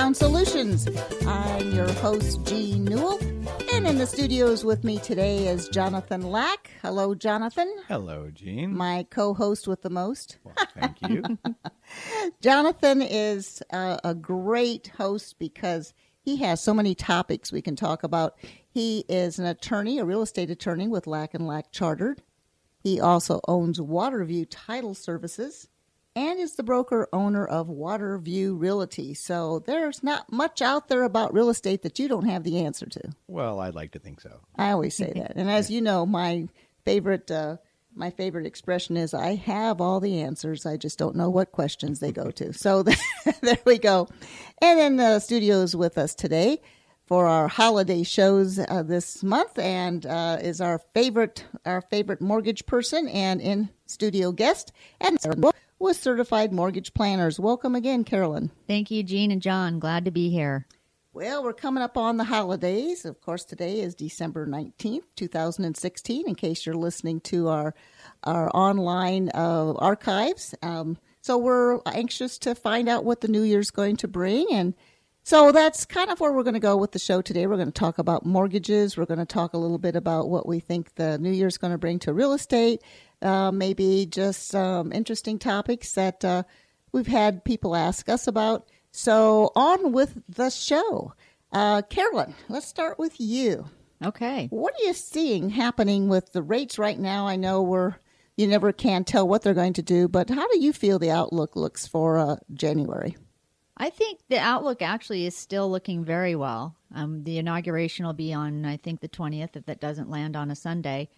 Sound Solutions. I'm your host, Jean Newell, and in the studios with me today is Jonathan Lack. Hello, Jonathan. Hello, Jean. My co-host with the most. Well, thank you. Jonathan is a great host because he has so many topics we can talk about. He is an attorney, a real estate attorney with Lack & Lack Chartered. He also owns Waterview Title Services and is the broker owner of Waterview Realty. So there's not much out there about real estate that you don't have the answer to. Well, I'd like to think so. I always say that. And as you know, my favorite expression is I have all the answers. I just don't know what questions they go to. So there we go. And in the studios with us today for our holiday shows this month and is our favorite mortgage person and in studio guest and with Certified Mortgage Planners. Welcome again, Carolyn. Thank you, Jean and John. Glad to be here. Well, we're coming up on the holidays. Of course, today is December 19th, 2016, in case you're listening to our online archives. So we're anxious to find out what the new year's going to bring. And so that's kind of where we're going to go with the show today. We're going to talk about mortgages. We're going to talk a little bit about what we think the new year's going to bring to real estate. Maybe just some interesting topics that we've had people ask us about. So on with the show. Carolyn, let's start with you. Okay. What are you seeing happening with the rates right now? I know you never can tell what they're going to do, but how do you feel the outlook looks for January? I think the outlook actually is still looking very well. The inauguration will be on, I think, the 20th, if that doesn't land on a Sunday.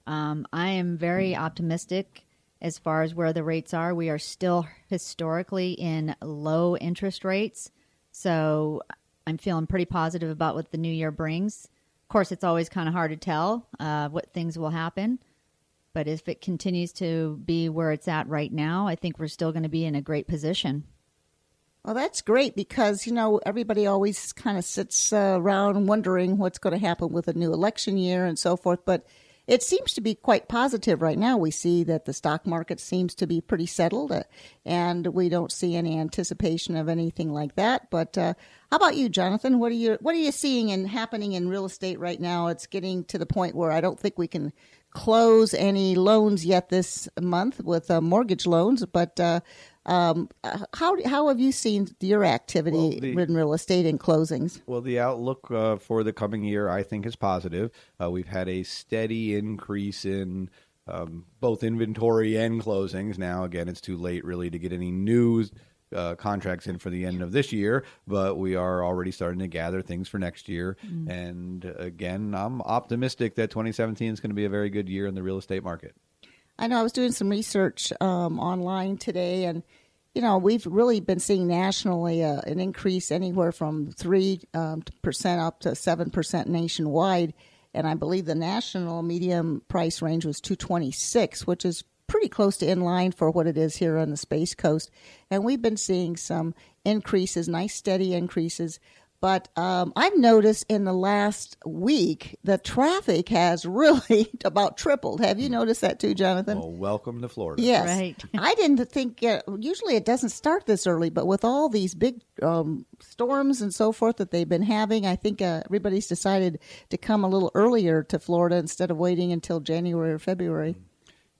I am very optimistic as far as where the rates are. We are still historically in low interest rates, so I'm feeling pretty positive about what the new year brings. Of course, it's always kind of hard to tell what things will happen, but if it continues to be where it's at right now, I think we're still going to be in a great position. Well, that's great because, everybody always kind of sits around wondering what's going to happen with a new election year and so forth, but it seems to be quite positive right now. We see that the stock market seems to be pretty settled, and we don't see any anticipation of anything like that. But how about you, Jonathan? What are you seeing and happening in real estate right now? It's getting to the point where I don't think we can close any loans yet this month with mortgage loans, but how have you seen your activity in real estate and closings? Well, the outlook for the coming year, I think, is positive. We've had a steady increase in both inventory and closings. Now, again, it's too late really to get any new contracts in for the end of this year, but we are already starting to gather things for next year. And again, I'm optimistic that 2017 is going to be a very good year in the real estate market. I know I was doing some research online today, and we've really been seeing nationally an increase anywhere from 3% up to 7% nationwide, and I believe the national medium price range was $226, which is pretty close to in line for what it is here on the Space Coast. And we've been seeing some increases, nice steady increases. But I've noticed in the last week the traffic has really about tripled. Have you noticed that too, Jonathan? Well, welcome to Florida. Yes. Right. I didn't think, usually it doesn't start this early, but with all these big storms and so forth that they've been having, I think everybody's decided to come a little earlier to Florida instead of waiting until January or February.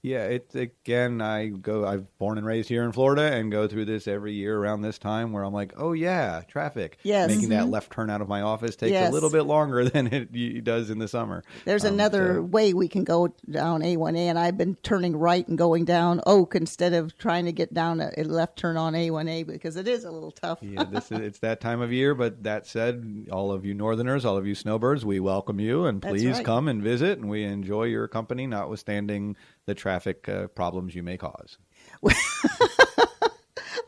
Yeah, I'm born and raised here in Florida and go through this every year around this time where I'm like, oh yeah, traffic. Yes. Making that left turn out of my office takes a little bit longer than it does in the summer. There's another way we can go down A1A, and I've been turning right and going down Oak instead of trying to get down a left turn on A1A because it is a little tough. Yeah, it's that time of year, but that said, all of you Northerners, all of you snowbirds, we welcome you, and please come and visit, and we enjoy your company, notwithstanding the traffic problems you may cause. I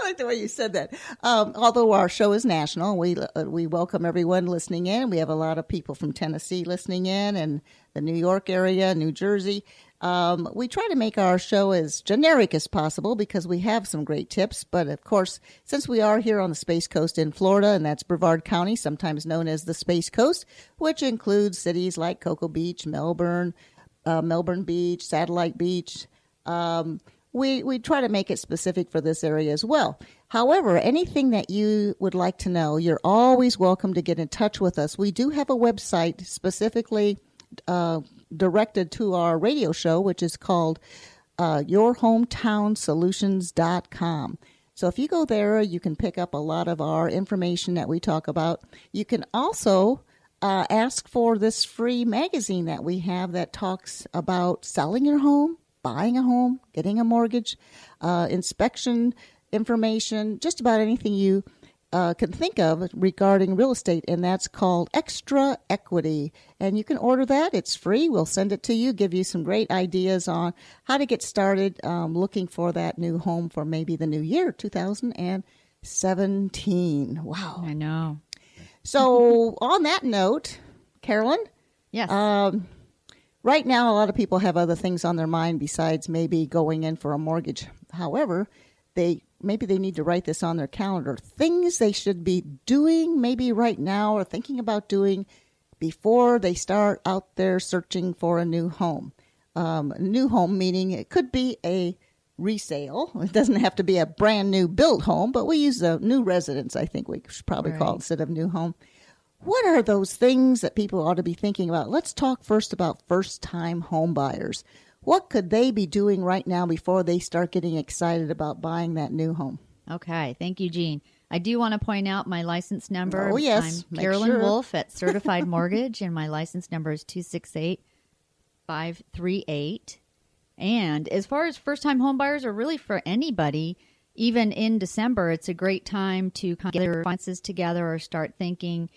like the way you said that. Although our show is national, we welcome everyone listening in. We have a lot of people from Tennessee listening in and the New York area, New Jersey. We try to make our show as generic as possible because we have some great tips. But, of course, since we are here on the Space Coast in Florida, and that's Brevard County, sometimes known as the Space Coast, which includes cities like Cocoa Beach, Melbourne Beach, Satellite Beach. we try to make it specific for this area as well. However, anything that you would like to know, you're always welcome to get in touch with us. We do have a website specifically directed to our radio show, which is called yourhometownsolutions.com. So if you go there, you can pick up a lot of our information that we talk about. You can also ask for this free magazine that we have that talks about selling your home, buying a home, getting a mortgage, inspection information, just about anything you can think of regarding real estate, and that's called Extra Equity. And you can order that. It's free. We'll send it to you, give you some great ideas on how to get started looking for that new home for maybe the new year, 2017. Wow. I know. So on that note, Carolyn, Yes. right now a lot of people have other things on their mind besides maybe going in for a mortgage. However, maybe they need to write this on their calendar. Things they should be doing maybe right now or thinking about doing before they start out there searching for a new home. New home meaning it could be a resale. It doesn't have to be a brand new built home, but we use a new residence, I think we should probably call it, instead of new home. What are those things that people ought to be thinking about? Let's talk first about first-time home buyers. What could they be doing right now before they start getting excited about buying that new home? Okay. Thank you, Jean. I do want to point out my license number. Oh, yes. I'm Carolyn Wolf at Certified Mortgage, and my license number is 268538. And as far as first-time home buyers, or really for anybody, even in December, it's a great time to kind of get your finances together or start thinking.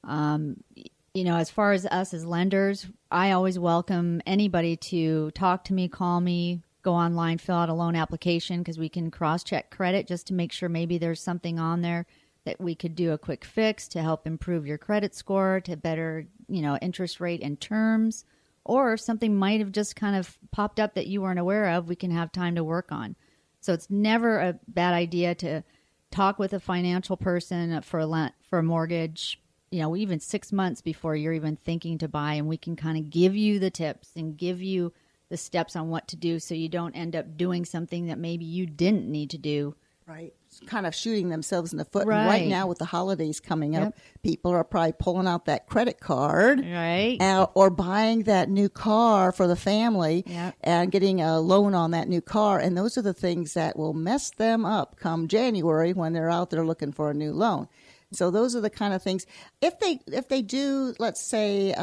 As far as us as lenders, I always welcome anybody to talk to me, call me, go online, fill out a loan application, because we can cross-check credit just to make sure maybe there's something on there that we could do a quick fix to help improve your credit score, to better, interest rate and terms, or something might have just kind of popped up that you weren't aware of. We can have time to work on. So it's never a bad idea to talk with a financial person for a mortgage, even 6 months before you're even thinking to buy, and we can kind of give you the tips and give you the steps on what to do so you don't end up doing something that maybe you didn't need to do. Right. Kind of shooting themselves in the foot. Right. And right now with the holidays coming up, people are probably pulling out that credit card. Right. Or buying that new car for the family and getting a loan on that new car. And those are the things that will mess them up come January when they're out there looking for a new loan. So those are the kind of things. If they do, let's say,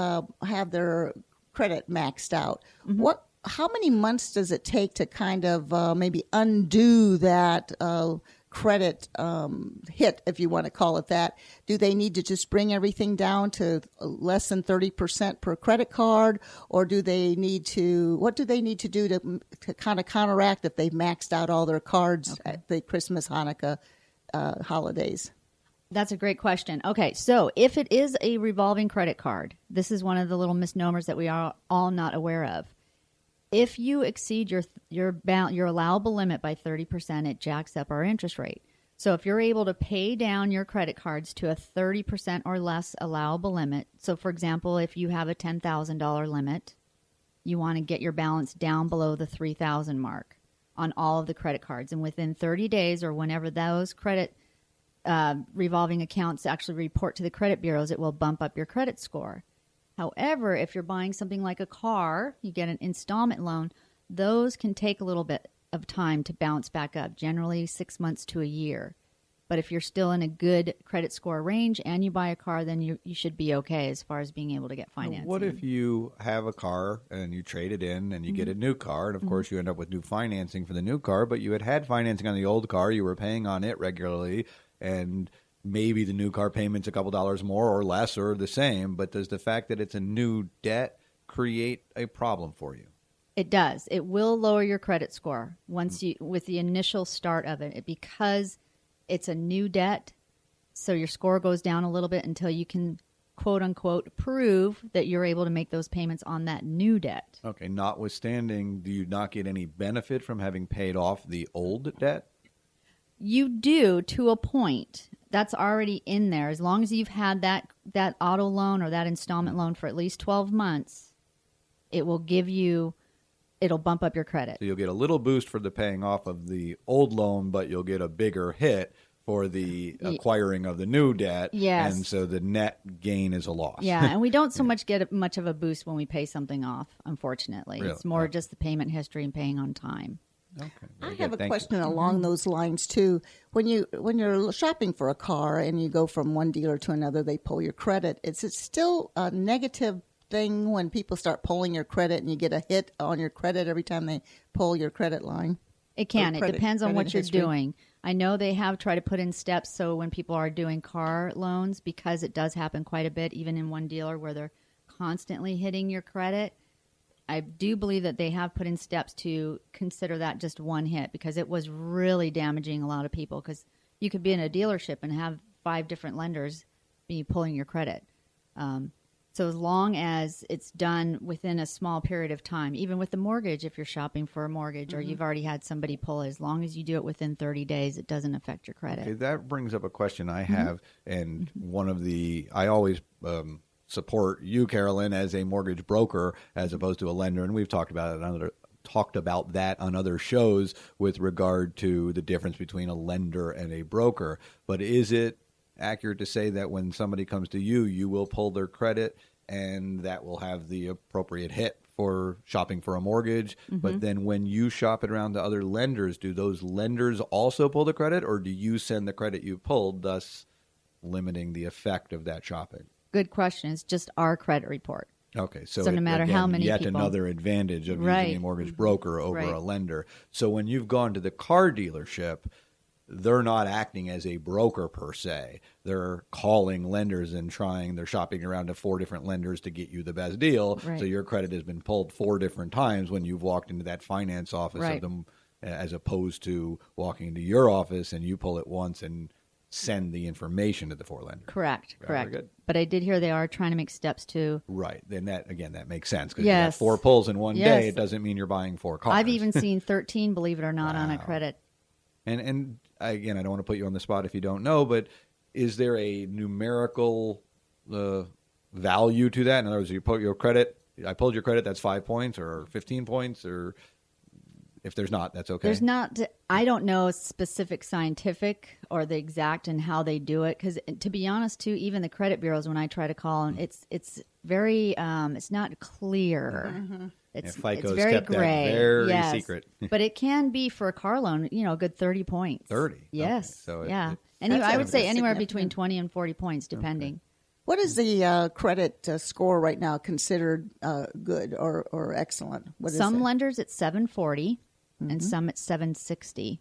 have their credit maxed out, how many months does it take to kind of maybe undo that credit hit, if you want to call it that? Do they need to just bring everything down to less than 30% per credit card, or what do they need to do to kind of counteract if they've maxed out all their cards at the Christmas, Hanukkah holidays? That's a great question. Okay, so if it is a revolving credit card, this is one of the little misnomers that we are all not aware of. If you exceed your allowable limit by 30%, it jacks up our interest rate. So if you're able to pay down your credit cards to a 30% or less allowable limit, so for example, if you have a $10,000 limit, you want to get your balance down below the $3,000 mark on all of the credit cards. And within 30 days or whenever those credit revolving accounts actually report to the credit bureaus, it will bump up your credit score. However, if you're buying something like a car, you get an installment loan, those can take a little bit of time to bounce back up, generally 6 months to a year. But if you're still in a good credit score range and you buy a car, then you should be okay as far as being able to get financing. What if you have a car and you trade it in and you get a new car, and of course you end up with new financing for the new car, but you had financing on the old car, you were paying on it regularly, and maybe the new car payment's a couple dollars more or less or the same, but does the fact that it's a new debt create a problem for you? It does. It will lower your credit score with the initial start of it, because it's a new debt. So your score goes down a little bit until you can, quote unquote, prove that you're able to make those payments on that new debt. Okay. Notwithstanding, do you not get any benefit from having paid off the old debt? You do, to a point. That's already in there. As long as you've had that auto loan or that installment loan for at least 12 months, it will give you it'll bump up your credit. So you'll get a little boost for the paying off of the old loan, but you'll get a bigger hit for the acquiring of the new debt. Yes. And so the net gain is a loss. Yeah, and we don't so much get much of a boost when we pay something off, unfortunately. Really? It's more just the payment history and paying on time. Okay. I have a question along those lines too. When you're shopping for a car and you go from one dealer to another, they pull your credit. Is it still a negative thing when people start pulling your credit and you get a hit on your credit every time they pull your credit line? It can. It depends on what you're history. doing. I know they have tried to put in steps so when people are doing car loans, because it does happen quite a bit, even in one dealer where they're constantly hitting your credit. I do believe that they have put in steps to consider that just one hit, because it was really damaging a lot of people, because you could be in a dealership and have 5 different lenders be pulling your credit. So as long as it's done within a small period of time, even with the mortgage, if you're shopping for a mortgage or you've already had somebody pull, as long as you do it within 30 days, it doesn't affect your credit. Okay, that brings up a question I have, and I always support you, Carolyn, as a mortgage broker as opposed to a lender, and we've talked about that on other shows with regard to the difference between a lender and a broker. But is it accurate to say that when somebody comes to you, you will pull their credit and that will have the appropriate hit for shopping for a mortgage? But then when you shop it around to other lenders, do those lenders also pull the credit, or do you send the credit you pulled, thus limiting the effect of that shopping? Good question. It's just our credit report. Okay, so no matter how many yet people, another advantage of right. using a mortgage broker over right. a lender. So when you've gone to the car dealership, they're not acting as a broker per se. They're calling lenders and they're shopping around to 4 different lenders to get you the best deal. Right. So your credit has been pulled 4 different times when you've walked into that finance office right. of them, as opposed to walking into your office and you pull it once and send the information to the 4 lenders. Correct. Very good. But I did hear they are trying to make steps to. Right. Then that makes sense, because Yes. you got 4 pulls in one Yes. day. It doesn't mean you're buying 4 cars. I've even seen 13, believe it or not, on a Wow. credit. And again, I don't want to put you on the spot if you don't know, but is there a numerical value to that? In other words, you put your credit, I pulled your credit, that's 5 points or 15 points, or if there's not, that's okay. There's not. I don't know specific scientific or the exact and how they do it, because to be honest, too, even the credit bureaus, when I try to call them, it's very it's not clear. It's FICO's very kept gray. that very yes. secret. But it can be for a car loan, a good 30 points. 30? Yes. Okay. So yeah. That's I would say anywhere significant. between 20 and 40 points, depending. Okay. What is the credit score right now considered good or excellent? What Some is it? lenders it's 740 and some it's 760.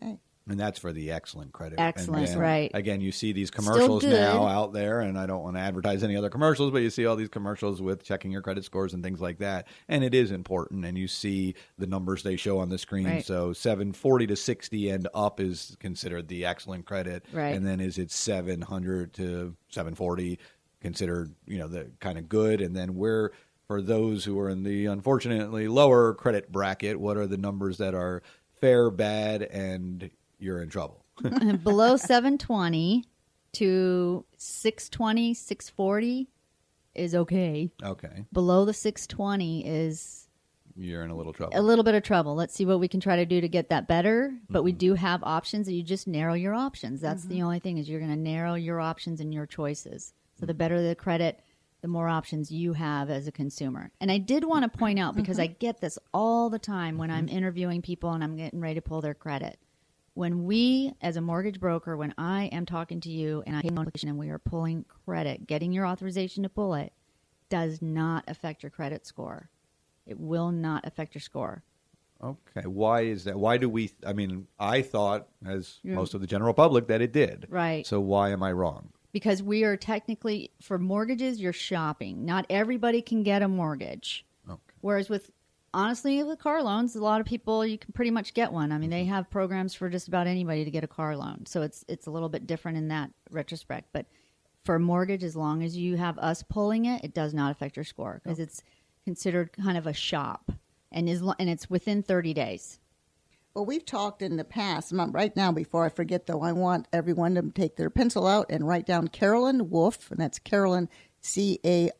Okay. And that's for the excellent credit. Excellent, and right. Again, you see these commercials good. now out there, and I don't want to advertise any other commercials, but you see all these commercials with checking your credit scores and things like that. And it is important, and you see the numbers they show on the screen. Right. So 740 to 60 and up is considered the excellent credit. Right. And then is it 700 to 740 considered, the kind of good? And then for those who are in the unfortunately lower credit bracket, what are the numbers that are fair, bad, and you're in trouble? Below 720 to 620, 640 is okay. Okay. Below the 620 is You're in a little trouble. a little bit of trouble. Let's see what we can try to do to get that better. But we do have options, and you just narrow your options. That's the only thing, is you're going to narrow your options and your choices. So the better the credit, the more options you have as a consumer. And I did want to point out, because I get this all the time when I'm interviewing people and I'm getting ready to pull their credit. When we, as a mortgage broker, when I am talking to you and I have a notification and we are pulling credit, getting your authorization to pull it does not affect your credit score. It will not affect your score. Okay. Why is that? Why do we? I thought, as most of the general public, that it did. Right. So why am I wrong? Because we are technically, for mortgages, you're shopping. Not everybody can get a mortgage. Okay. Whereas honestly, with car loans, a lot of people, you can pretty much get one. I mean, they have programs for just about anybody to get a car loan. So it's a little bit different in that retrospect. But for a mortgage, as long as you have us pulling it, it does not affect your score, because it's considered kind of a shop, and it's within 30 days. Well, we've talked in the past. Right now, before I forget, though, I want everyone to take their pencil out and write down Carolyn Wolf, and that's Carolyn, Carolyn,